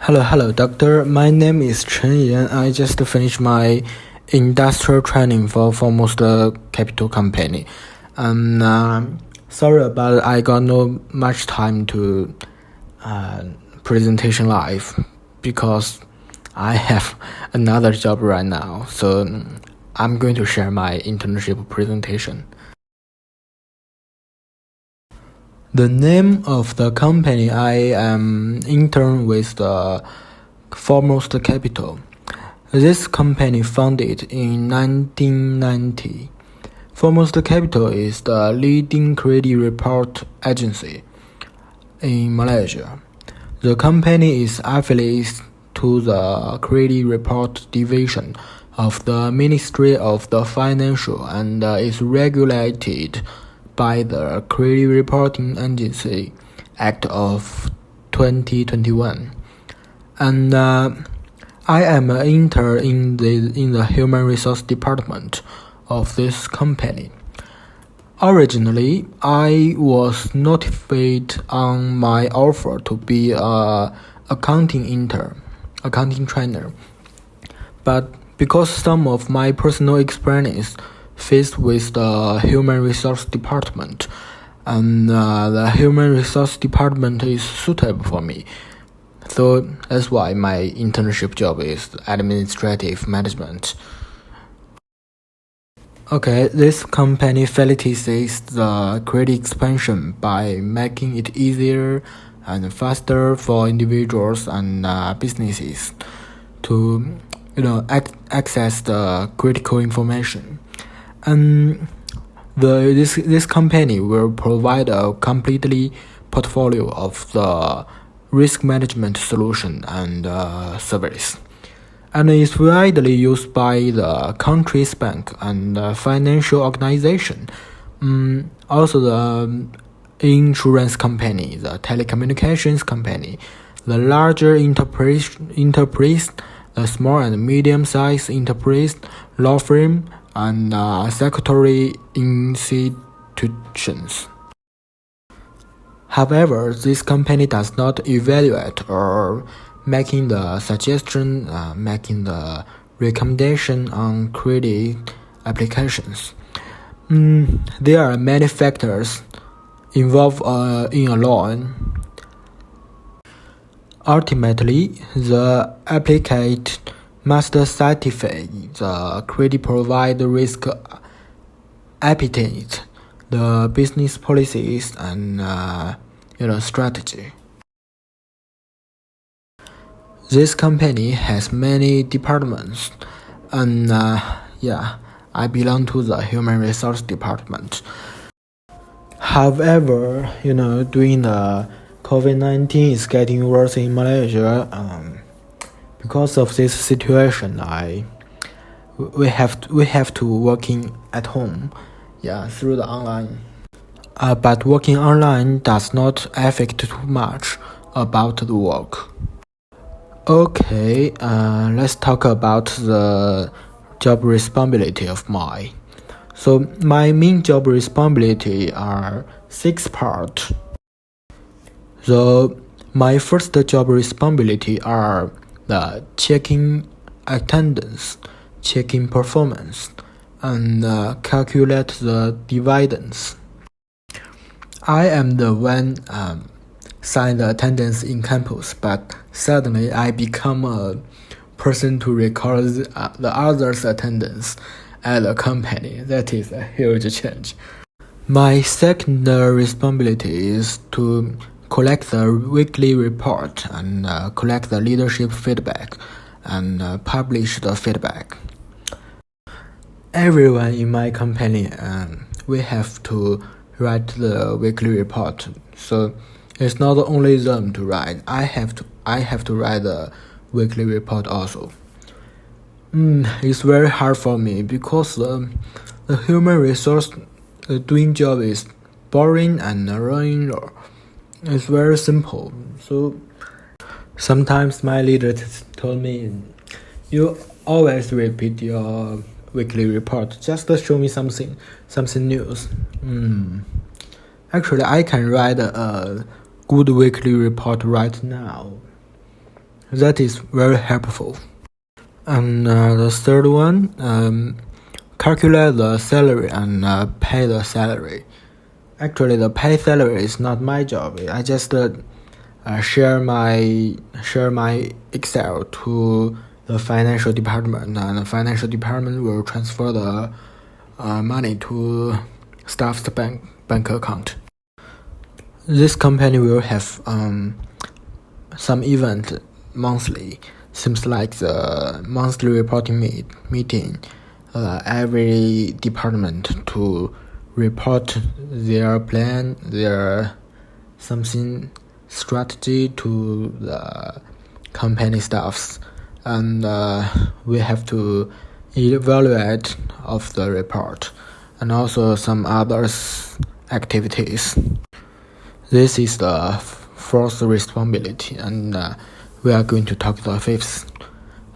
Hello, doctor. My name is CHEN. I just finished my industrial training for foremost capital company. Sorry about it. I got no much time to presentation live because I have another job right now. So I'm going to share my internship presentation. The name of the company I am intern with the Foremost Capital. This company founded in 1990. Foremost Capital is the leading credit report agency in Malaysia. The company is affiliated to the credit report division of the Ministry of the Financial and is regulated by the Credit Reporting Agency Act of 2021. And I am an intern in the human resource department of this company. Originally, I was notified on my offer to be a accounting trainer. But because some of my personal experience faced with the human resource department, and the human resource department is suitable for me. So that's why my internship job is administrative management. Okay, this company facilitates the credit expansion by making it easier and faster for individuals and businesses to access the critical information. And this company will provide a completely portfolio of the risk management solution and service, and is widely used by the country's bank and financial organization. Also the insurance company, the telecommunications company, the larger enterprise, the small and medium-sized enterprise, law firm, and secretary institutions. However, this company does not evaluate or making the suggestion, making the recommendation on credit applications. There are many factors involved in a loan. Ultimately, the applicant must satisfy the credit provider risk appetite, the business policies, and strategy. This company has many departments, and I belong to the human resource department. However, during the COVID-19 is getting worse in Malaysia. Because of this situation, we have to working at home, through the online. But working online does not affect too much about the work. Okay, let's talk about the job responsibility of mine. So my main job responsibility are 6 parts. So my first job responsibility are the checking attendance, checking performance, and calculate the dividends. I am the one sign the attendance in campus, but suddenly I become a person to record the others' attendance at the company. That is a huge change. My second responsibility is to collect the weekly report and collect the leadership feedback and publish the feedback. Everyone in my company, we have to write the weekly report. So it's not only them to write. I have to write the weekly report also. It's very hard for me because the human resource doing job is boring and running. It's very simple. So sometimes my leader told me, you always repeat your weekly report. Just show me something news. Actually, I can write a good weekly report right now. That is very helpful. And the third one, calculate the salary and pay the salary. Actually, the pay salary is not my job. I just share my Excel to the financial department, and the financial department will transfer the money to staff's bank account. This company will have some event monthly. Seems like the monthly reporting meeting. Every department to report their plan, their something strategy to the company staffs, and we have to evaluate of the report and also some others activities. This is the fourth responsibility, and we are going to talk the fifth.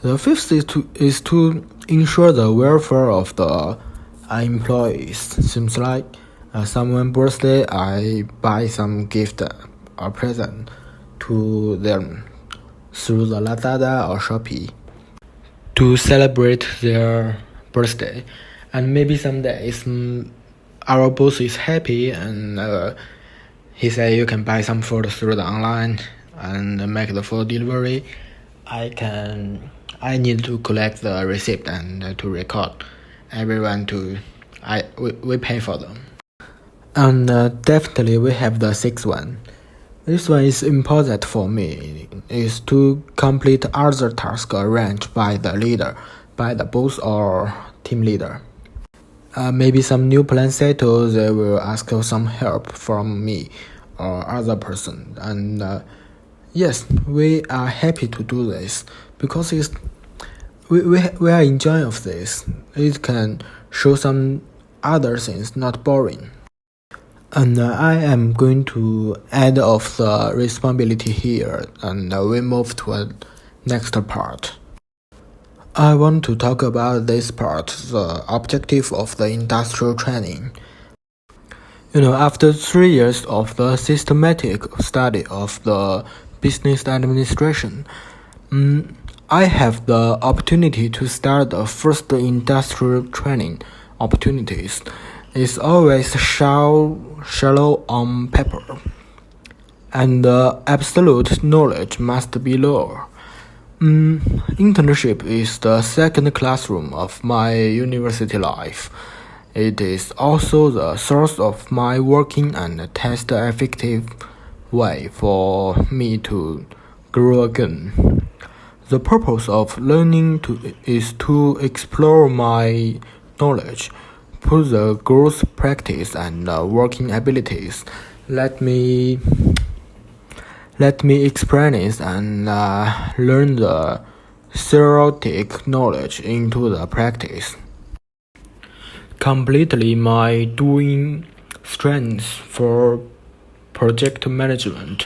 The fifth is to ensure the welfare of the employees. Seems like someone's birthday, I buy some gift or present to them through the Lazada or Shopee to celebrate their birthday. And maybe some days our boss is happy and he said you can buy some food through the online and make the food delivery. I need to collect the receipt and to record everyone we pay for them. And definitely we have the sixth one. This one is important for me, is to complete other tasks arranged by the leader, by the boss or team leader. Maybe some new plan settled, they will ask for some help from me or other person. And yes, we are happy to do this because we are enjoying of this. It can show some other things, not boring. And I am going to add of the responsibility here, and we move to a next part. I want to talk about this part, the objective of the industrial training. After 3 years of the systematic study of the business administration, I have the opportunity to start the first industrial training opportunities. It's always shallow on paper, and the absolute knowledge must be lower. Internship is the second classroom of my university life. It is also the source of my working and test effective way for me to grow again. The purpose of learning is to explore my knowledge, put the growth practice and working abilities. Let me experience and learn the theoretic knowledge into the practice. Completely my doing strengths for project management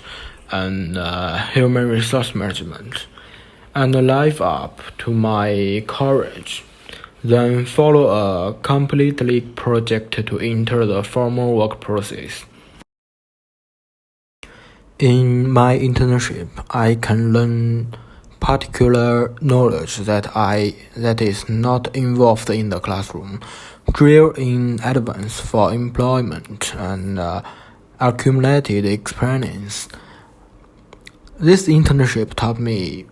and human resource management, and live up to my courage. Then follow a completely project to enter the formal work process. In my internship, I can learn particular knowledge that is not involved in the classroom, drill in advance for employment and accumulated experience. This internship taught me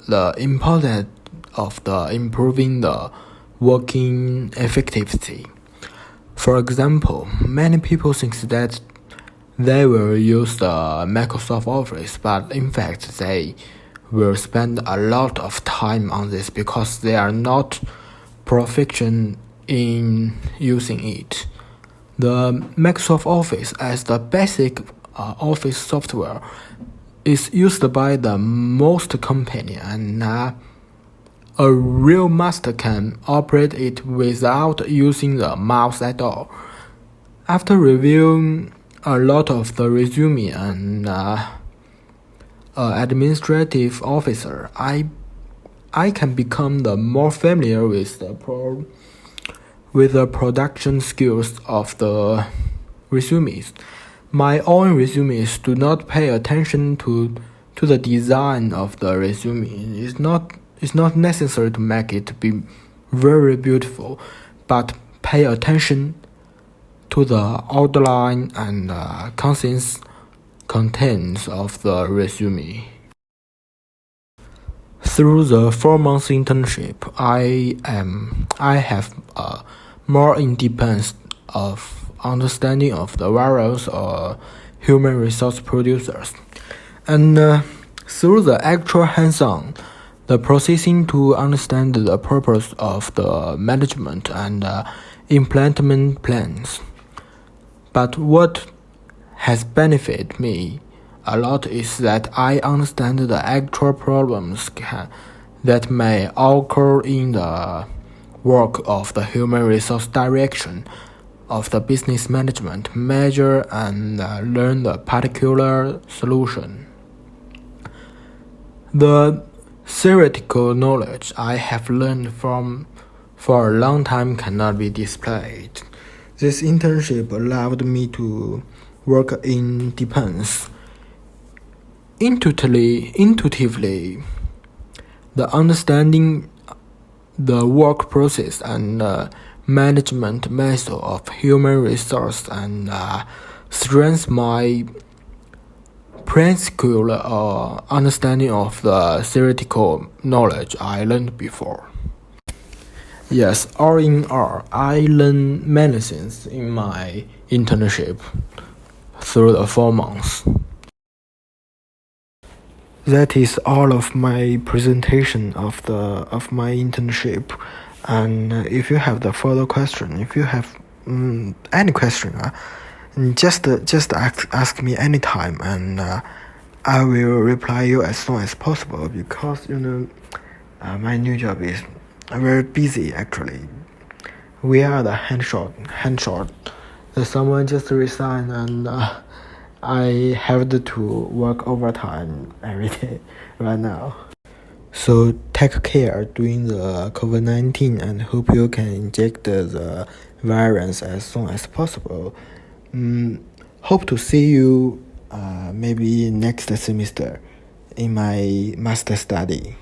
the importance of improving the working effectiveness. For example, many people think that they will use the Microsoft Office, but in fact they will spend a lot of time on this because they are not proficient in using it. The Microsoft Office as the basic office software is used by the most company, and a real master can operate it without using the mouse at all. After reviewing a lot of the resume and administrative officer, I can become the more familiar with the production skills of the resumes. My own resumes do not pay attention to to the design of the resume. It's not necessary to make it be very beautiful, but pay attention to the outline and concise contents of the resume. Through the 4 months internship, I have more independence of understanding of the various human resource producers, and through the actual hands-on, the processing to understand the purpose of the management and implementation plans. But what has benefited me a lot is that I understand the actual problems that may occur in the work of the human resource direction of the business management measure and learn the particular solution. The theoretical knowledge I have learned for a long time cannot be displayed. This internship allowed me to work in depends. Intuitively, the understanding the work process and management method of human resource and strengthens my practical understanding of the theoretical knowledge I learned before. Yes, all in all, I learned many things in my internship through the 4 months. That is all of my presentation of my internship. And if you have the further question, if you have any question, just ask me anytime, and I will reply you as soon as possible, because my new job is very busy actually. We are the hand short. Someone just resigned, and I have to work overtime every day right now. So take care during the COVID-19, and hope you can inject the virus as soon as possible. Hope to see you maybe next semester in my master study.